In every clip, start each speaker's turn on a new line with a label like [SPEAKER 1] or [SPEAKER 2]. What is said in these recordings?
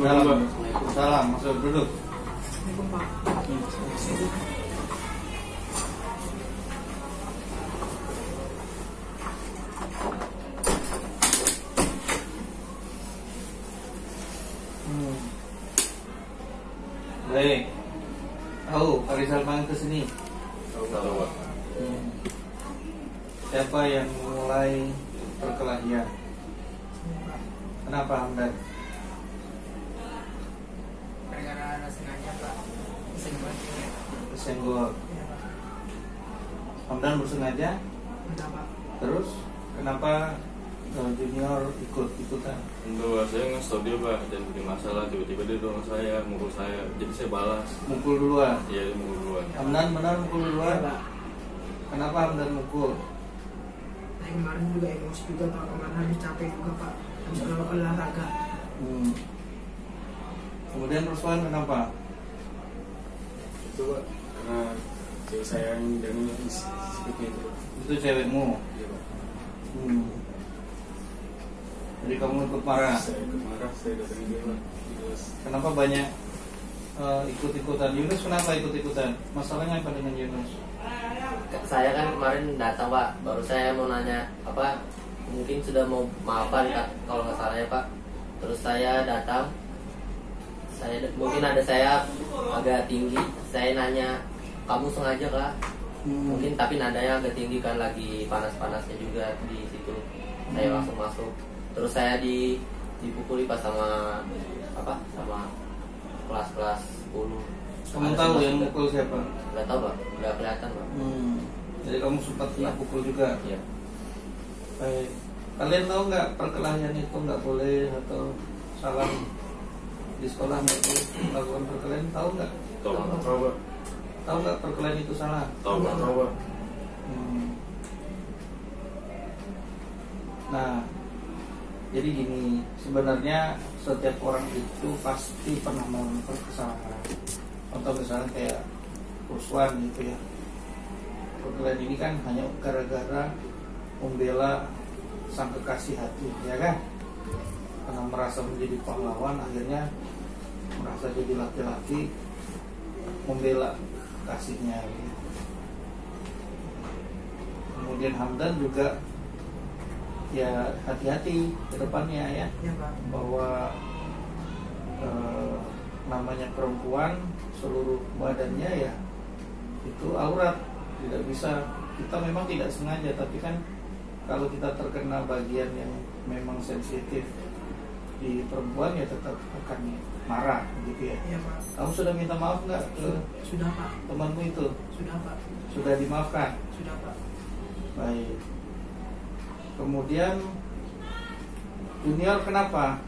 [SPEAKER 1] Waalaikumsalam. Masuk duduk. Baik. Tahu Pak Rizal main ke sini?
[SPEAKER 2] Tahu, Pak.
[SPEAKER 1] Siapa yang mulai perkelahian? Kenapa Hamdan?
[SPEAKER 3] Gara-gara ada sengaja Pak.
[SPEAKER 1] Senggol. Hamdan bersengaja?
[SPEAKER 3] Enggak Pak.
[SPEAKER 1] Terus kenapa junior ikut-ikutan?
[SPEAKER 2] Enggak, saya nge-stop dia, Pak. Jangan bikin masalah. Tiba-tiba dia dorong saya, mukul saya. Jadi saya balas.
[SPEAKER 1] Mukul duluan?
[SPEAKER 2] Iya, dia mukul duluan.
[SPEAKER 1] Hamdan benar mukul duluan?
[SPEAKER 3] Iya, Pak.
[SPEAKER 1] Kenapa Hamdan mukul?
[SPEAKER 3] Saya kemarin juga emosi juga Pak. Kemarin habis capek juga Pak. Habis olahraga.
[SPEAKER 1] Kemudian Ruswan kenapa?
[SPEAKER 4] Itu Pak, karena cewek saya yang dan sikapnya itu.
[SPEAKER 1] Itu cewekmu?
[SPEAKER 4] Iya Pak.
[SPEAKER 1] Jadi kamu ikut marah?
[SPEAKER 4] Saya ikut marah, saya datangin dia Pak. Terus
[SPEAKER 1] Kenapa banyak ikut-ikutan? Yunus kenapa ikut-ikutan? Masalahnya apa dengan Yunus?
[SPEAKER 5] Saya kan kemarin datang Pak, baru saya mau nanya apa, mungkin sudah mau maafan Kak, kalau nggak salah ya Pak. Terus saya datang, mungkin ada saya agak tinggi, saya nanya kamu sengaja Kak? Mungkin tapi nadanya agak tinggi kan, lagi panas-panasnya juga di situ. Saya langsung masuk, terus saya dipukuli pas sama kelas 10.
[SPEAKER 1] Kamu tahu yang mukul siapa?
[SPEAKER 5] Nggak tahu Pak, nggak kelihatan Pak.
[SPEAKER 1] Jadi kamu sempat kena pukul juga?
[SPEAKER 5] Iya.
[SPEAKER 1] Baik. Kalian tahu nggak perkelahian itu nggak boleh atau salah di sekolah nggak boleh melakukan perkelahian? Tahu nggak?
[SPEAKER 2] Tahu,
[SPEAKER 4] Pak.
[SPEAKER 1] Tahu nggak perkelahian itu salah?
[SPEAKER 2] Tahu, Pak.
[SPEAKER 4] Pak.
[SPEAKER 1] Nah, jadi gini, sebenarnya setiap orang itu pasti pernah melakukan kesalahan. Contoh misalnya kayak Ruswan gitu ya. Perkelahian ini kan hanya gara-gara membela sang kekasih hati, ya kan? Karena merasa menjadi pahlawan, akhirnya merasa jadi laki-laki membela kasihnya. Kemudian Hamdan juga ya hati-hati ke depannya ya,
[SPEAKER 3] Iya Pak.
[SPEAKER 1] bahwa namanya perempuan seluruh badannya ya itu aurat, tidak bisa, kita memang tidak sengaja, tapi kan kalau kita terkena bagian yang memang sensitif di perempuan ya tetap akan marah gitu ya.
[SPEAKER 3] Iya Pak.
[SPEAKER 1] Kamu sudah minta maaf nggak ke
[SPEAKER 3] Sudah Pak.
[SPEAKER 1] temanmu itu?
[SPEAKER 3] Sudah Pak.
[SPEAKER 1] Sudah dimaafkan?
[SPEAKER 3] Sudah Pak.
[SPEAKER 1] Baik. Kemudian junior kenapa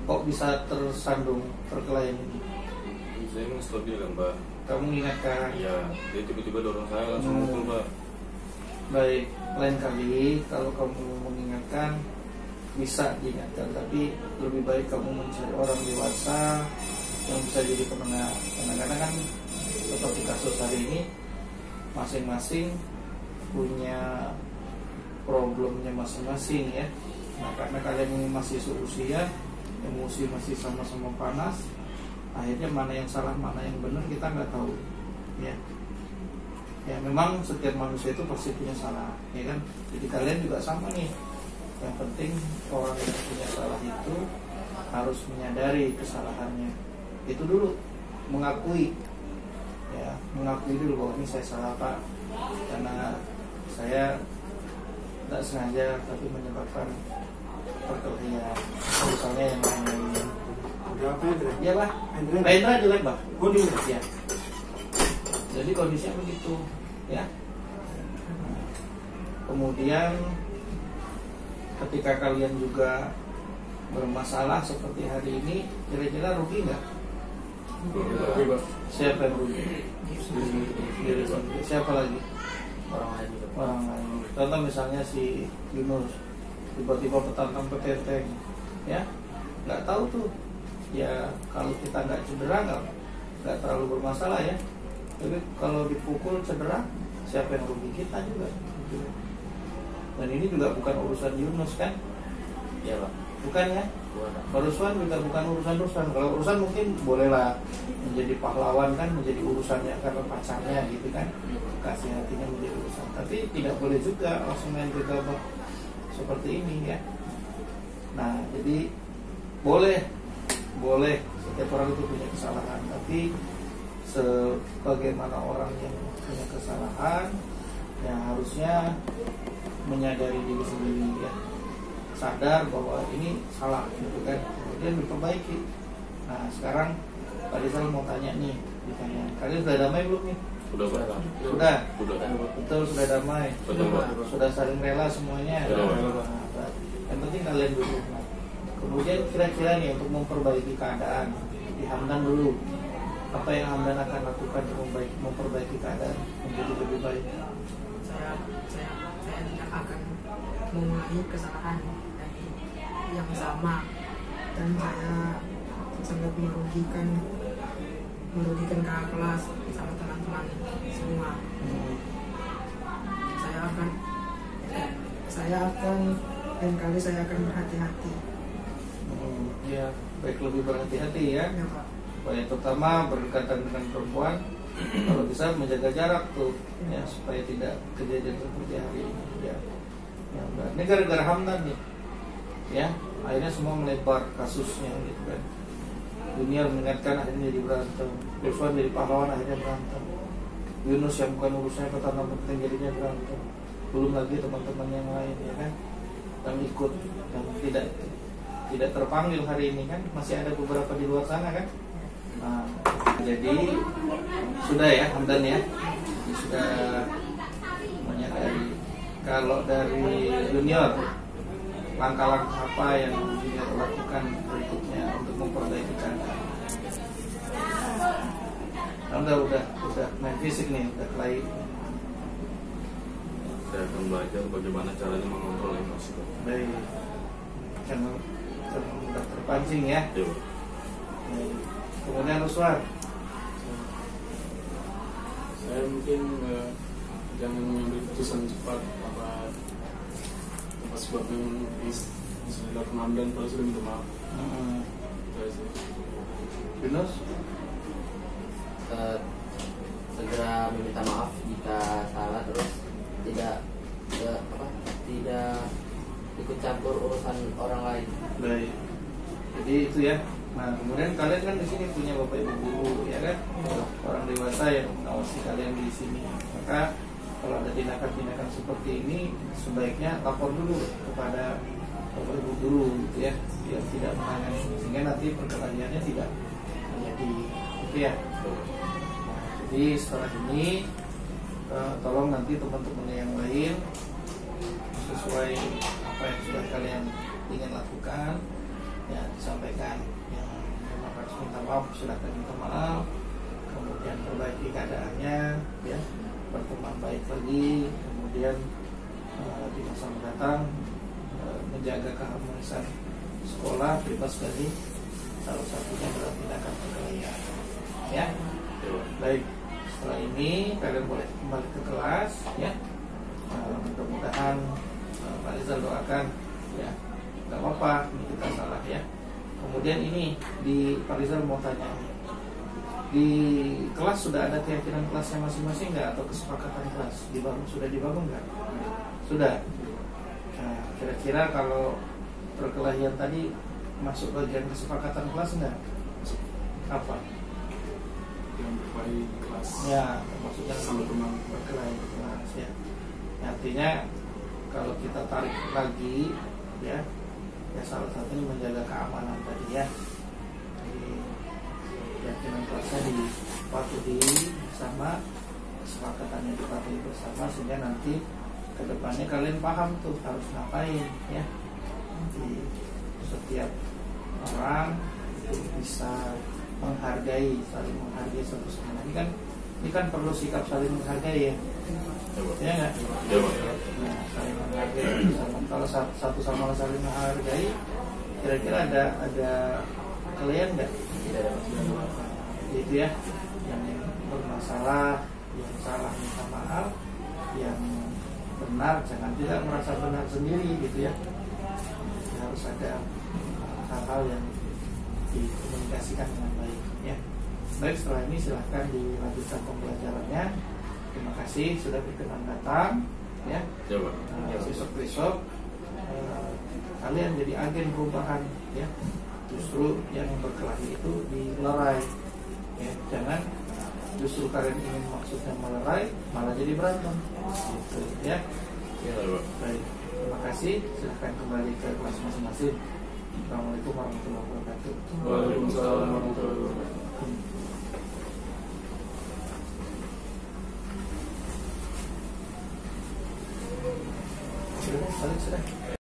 [SPEAKER 1] kok bisa tersandung perkelahian ini?
[SPEAKER 2] Saya nge-stop dia kan, Pak.
[SPEAKER 1] Kamu ingatkan?
[SPEAKER 2] Iya, dia tiba-tiba dorong saya langsung mukul, Pak.
[SPEAKER 1] Baik, lain kali kalau kamu mengingatkan bisa diingatkan, tapi lebih baik kamu mencari orang dewasa yang bisa jadi penengah. Kadang-kadang kan seperti kasus hari ini, masing-masing punya problemnya masing-masing ya. Nah, karena kalian ini masih seusia, emosi masih sama-sama panas, akhirnya mana yang salah mana yang benar kita nggak tahu ya. Ya memang setiap manusia itu pasti punya salah ya kan. Jadi kalian juga sama nih. Yang penting orang yang punya salah itu harus menyadari kesalahannya. Itu dulu, mengakui ya, mengakui dulu bahwa ini saya salah Pak, karena saya tidak sengaja tapi menyebabkan perkelahian. Misalnya yang lain-lain.
[SPEAKER 4] Udah apa ya?
[SPEAKER 1] Iya Pak, Rendra jelek Pak. Ya. Jadi kondisinya begitu ya. Kemudian ketika kalian juga bermasalah seperti hari ini, kira-kira rugi nggak?
[SPEAKER 4] Oke Pak.
[SPEAKER 1] Siapa yang rugi? Diri sendiri. Siapa lagi?
[SPEAKER 5] Orang lain juga.
[SPEAKER 1] Orang lain. Contoh misalnya si Yunus tiba-tiba petantang petenteng, ya nggak tahu tuh. Ya kalau kita nggak cedera nggak terlalu bermasalah ya. Tapi kalau dipukul cedera, siapa yang rugi? Kita juga. Dan ini juga bukan urusan Yunus kan?
[SPEAKER 5] Iya Pak.
[SPEAKER 1] bukan ya? Ruswan juga bukan urusan Ruswan. Kalau urusan mungkin bolehlah menjadi pahlawan kan, menjadi urusannya karena pacarnya gitu kan, kasih hatinya menjadi urusan. Tapi tidak boleh juga langsung main gegabah seperti ini ya. Nah jadi boleh setiap orang itu punya kesalahan, tapi sebagaimana orang yang punya kesalahan ya harusnya menyadari diri sendiri ya, sadar bahwa ini salah gitu kan, kemudian diperbaiki. Nah sekarang Pak Rizal mau tanya nih, ditanya, kalian sudah damai belum nih? Sudah. Betul, sudah damai. Sudah saling rela semuanya. Nah, yang penting kalian dulu. Nah, kemudian kira-kira nih untuk memperbaiki keadaan, di Hamdan dulu, apa yang Hamdan akan lakukan untuk memperbaiki keadaan menjadi lebih baik?
[SPEAKER 3] Saya tidak akan mengulangi kesalahan yang sama, dan saya sangat merugikan kakak kelas sama teman-teman semua. Lain kali saya akan berhati-hati.
[SPEAKER 1] Ya, baik, lebih berhati-hati ya.
[SPEAKER 3] Ya Pak.
[SPEAKER 1] Supaya terutama berdekatan dengan perempuan, kalau bisa menjaga jarak tuh, ya supaya tidak kejadian seperti hari ini. Ya, ini gara-gara Hamdan nih, ya akhirnya semua melebar kasusnya gitu kan. Dunia mengingatkan akhirnya jadi berantem, Ruswan jadi pahlawan akhirnya berantem, Yunus yang bukan urusannya pertama penting jadinya berantem, belum lagi teman-teman yang lain ya kan, yang ikut, yang tidak terpanggil hari ini kan, masih ada beberapa di luar sana kan. Nah, jadi sudah ya Hamdan ya, sudah menyadari. Kalau dari junior, langkah-langkah apa yang junior lakukan berikutnya untuk memperbaiki keadaan? Udah main fisik nih, udah kelahi.
[SPEAKER 2] Saya akan belajar bagaimana caranya mengontrol emosi.
[SPEAKER 1] Baik, jangan mudah terpancing ya.
[SPEAKER 2] Iya.
[SPEAKER 1] Kemudian Ruswan,
[SPEAKER 4] Saya mungkin jangan mengambil keputusan cepat apa sebabnya yang sudah dilakukan Hamdan kalau sudah minta maaf. Itu aja.
[SPEAKER 1] Yunus,
[SPEAKER 5] segera meminta maaf jika salah, terus tidak ikut campur urusan orang lain.
[SPEAKER 1] baik. Jadi itu ya. Nah, kemudian kalian kan di sini punya bapak ibu guru, ya kan? Orang dewasa yang mengawasi kalian di sini. Maka kalau ada tindakan-tindakan seperti ini, sebaiknya lapor dulu kepada bapak ibu guru, gitu ya, biar tidak menangani, sehingga nanti perkelahiannya tidak menjadi, gitu ya. Nah, jadi setelah ini, tolong nanti teman-teman yang lain sesuai apa yang sudah kalian ingin lakukan, ya disampaikan. Yang harus minta maaf, silakan minta maaf, kemudian perbaiki keadaannya, ya berteman baik lagi, kemudian di masa mendatang menjaga keharmonisan sekolah, bebas dari salah satunya adalah tindakan perkelahian. Ya, baik. Setelah ini kalian boleh kembali ke kelas, ya. Mudah-mudahan Pak Rizal doakan, ya. Gak apa-apa, ini kita salah ya. Kemudian ini di Pak Rizal mau tanya, di kelas sudah ada keyakinan kelasnya masing-masing nggak, atau kesepakatan kelas sudah dibangun nggak? Sudah. Nah, kira-kira kalau perkelahian tadi masuk bagian kesepakatan kelas nggak? Apa?
[SPEAKER 4] Yang berkelahi di kelas.
[SPEAKER 1] Ya, maksudnya
[SPEAKER 4] sama teman
[SPEAKER 1] berkelahi di kelas ya. Artinya kalau kita tarik lagi, ya salah satunya menjaga keamanan tadi ya. Jadi keyakinan kelasnya dipatuhi bersama, kesepakatannya dipatuhi bersama, sehingga nanti kedepannya kalian paham tuh harus ngapain ya. Nanti setiap orang itu bisa saling menghargai satu sama lain. Ini kan perlu sikap saling menghargai ya. Ya nggak? Nah, saling menghargai sama. Kalau satu sama lain saling menghargai, kira-kira ada kalian nggak? Gitu ya. Yang bermasalah, yang salah minta maaf, yang benar jangan tidak merasa benar sendiri gitu ya. Harus ada hal-hal yang dikomunikasikan dengan baik ya. Baik, setelah ini silahkan dilanjutkan pembelajarannya. Terima kasih sudah berkenan datang ya.
[SPEAKER 2] Coba.
[SPEAKER 1] Besok kalian jadi agen perubahan ya. Justru yang berkelahi itu dilerai ya. Jangan justru kalian ingin maksudnya melerai malah jadi berantem gitu ya.
[SPEAKER 2] Iya, Pak.
[SPEAKER 1] Baik, terima kasih. Silahkan kembali ke kelas masing-masing. Assalamualaikum warahmatullahi wabarakatuh.
[SPEAKER 4] Waalaikumsalam warahmatullahi wabarakatuh.
[SPEAKER 1] Sudah, balik sudah.